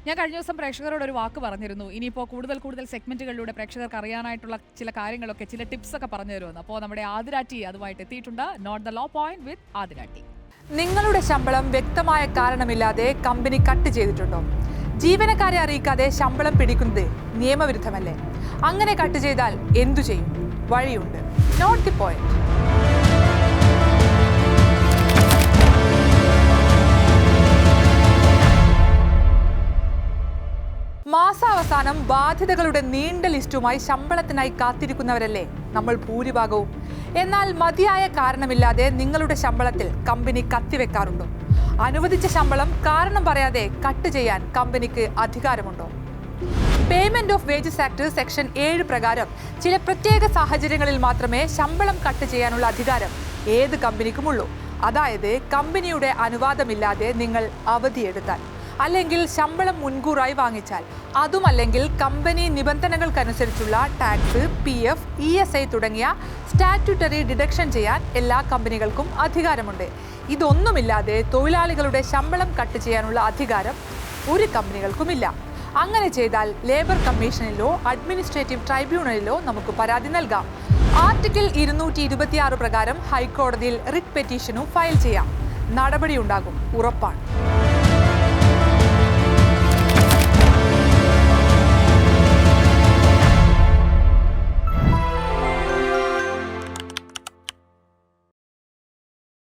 ഞാൻ കഴിഞ്ഞ ദിവസം പ്രേക്ഷകരോട് ഒരു വാക്ക് പറഞ്ഞിരുന്നു. ഇനിയിപ്പോൾ കൂടുതൽ സെഗ്മെന്റുകളിലൂടെ പ്രേക്ഷകർക്ക് അറിയാനായിട്ടുള്ള ചില കാര്യങ്ങളൊക്കെ, ചില ടിപ്സ് ഒക്കെ പറഞ്ഞു തരുമെന്ന്. അപ്പോൾ നമ്മുടെ ആതിരാട്ടി അതുമായിട്ട് എത്തിയിട്ടുണ്ട്. Note the law point with ആതിരാട്ടി. നിങ്ങളുടെ ശമ്പളം വ്യക്തമായ കാരണമില്ലാതെ കമ്പനി കട്ട് ചെയ്തിട്ടുണ്ടോ? ജീവനക്കാരെ അറിയിക്കാതെ ശമ്പളം പിടിക്കുന്നത് നിയമവിരുദ്ധമല്ലേ? അങ്ങനെ കട്ട് ചെയ്താൽ എന്തു ചെയ്യും? വഴിയുണ്ട്. Note the point. മാസാവസാനം ബാധ്യതകളുടെ നീണ്ട ലിസ്റ്റുമായി ശമ്പളത്തിനായി കാത്തിരിക്കുന്നവരല്ലേ നമ്മൾ ഭൂരിഭാഗവും. എന്നാൽ മതിയായ കാരണമില്ലാതെ നിങ്ങളുടെ ശമ്പളത്തിൽ കമ്പനി കത്തിവെക്കാറുണ്ടോ? അനുവദിച്ച ശമ്പളം കാരണം പറയാതെ കട്ട് ചെയ്യാൻ കമ്പനിക്ക് അധികാരമുണ്ടോ? Payment of wages act section 7 പ്രകാരം ചില പ്രത്യേക സാഹചര്യങ്ങളിൽ മാത്രമേ ശമ്പളം കട്ട് ചെയ്യാനുള്ള അധികാരം ഏത് കമ്പനിക്കുമുള്ളൂ. അതായത് കമ്പനിയുടെ അനുവാദമില്ലാതെ നിങ്ങൾ അവധിയെടുത്താൽ, അല്ലെങ്കിൽ ശമ്പളം മുൻകൂറായി വാങ്ങിച്ചാൽ, അതുമല്ലെങ്കിൽ കമ്പനി നിബന്ധനകൾക്കനുസരിച്ചുള്ള ടാക്സ്, PF, ESI തുടങ്ങിയ സ്റ്റാറ്റ്യൂട്ടറി ഡിഡക്ഷൻ ചെയ്യാൻ എല്ലാ കമ്പനികൾക്കും അധികാരമുണ്ട്. ഇതൊന്നുമില്ലാതെ തൊഴിലാളികളുടെ ശമ്പളം കട്ട് ചെയ്യാനുള്ള അധികാരം ഒരു കമ്പനികൾക്കുമില്ല. അങ്ങനെ ചെയ്താൽ ലേബർ കമ്മീഷനിലോ അഡ്മിനിസ്ട്രേറ്റീവ് ട്രൈബ്യൂണലിലോ നമുക്ക് പരാതി നൽകാം. ആർട്ടിക്കിൾ 226 പ്രകാരം ഹൈക്കോടതിയിൽ റിറ്റ് പെറ്റീഷനും ഫയൽ ചെയ്യാം. നടപടി ഉണ്ടാകും, ഉറപ്പാണ്.